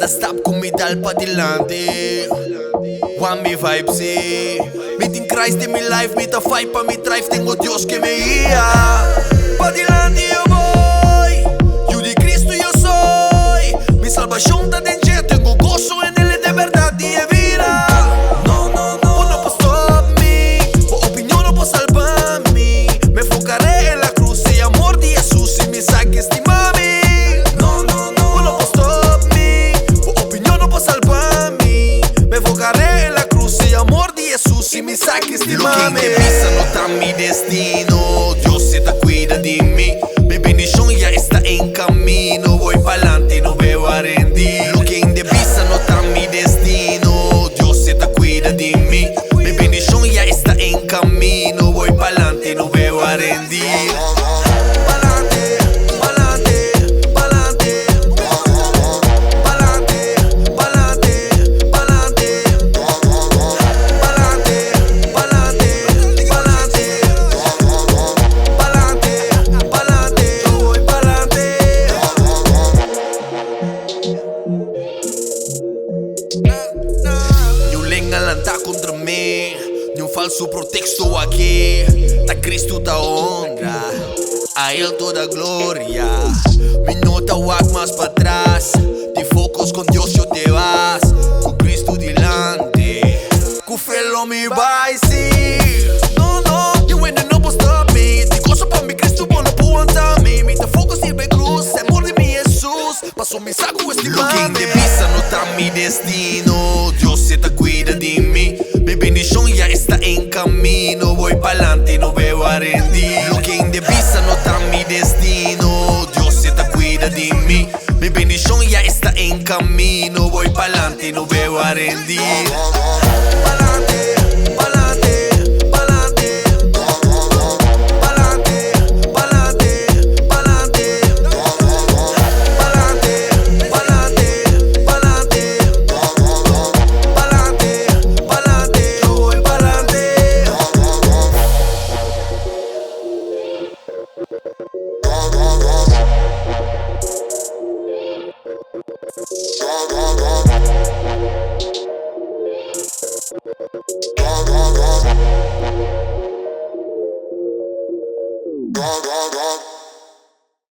stop kung may dal pa dilante. Want me vibes eh. Meeting Christ in my life, meet a fight pa mi drive. Tengo Dios que me guía. Pa dilante yo voy. Yo de Cristo yo soy. Mi salvación está dentro. Tengo gozo en él de verdad y de vida. No, no, no. Vos no puedes stop me. Vos opinión no puedes salvar me. Me enfocaré en la cruz y amor de Jesús y me saques de mami. No, no, no. Vos no puedes stop me. Vos opinión no puedes salvar me. Me enfocaré en la cruz y amor de Jesús y me saques de mami. Lo que indivisa no está mi destino. Dios se te cuida de mí. Mi bendición ya está en camino. Voy pa'lante, no veo a rendir. Lo que indivisa no está mi destino. Dios se te cuida de mí. Mi bendición ya está en camino. Voy pa'lante, no veo a rendir. Lanta contra mim, nenhum falso pretexto aqui. Tá Cristo da honra, a Ele toda a glória. Me nota o mais para trás, te focos com Deus eu te vas. Com Cristo delante, com fé me vai sim. No, no, you ain't no posso stop me. Te gosto para mim, Cristo bom não pode aguentar me. Me te focos e bem cruz, amor de mim Jesus. Passou me saco este mame. Lo que indivisa no tá mi destino. Dios se te cuida de mí. Mi bendición ya está en camino. Voy pa'lante, no veo a rendir. Lo que indivisa no está mi destino. Dios se te cuida de mí. Mi bendición ya está en camino. Voy pa'lante, no veo a rendir. Pa'lante, pa'lante, pa'lante. Pa'lante, pa'lante, pa'lante. Pa'lante, pa'lante, pa'lante. Pa'lante, pa'lante, yo voy pa'lante. Go, go, go.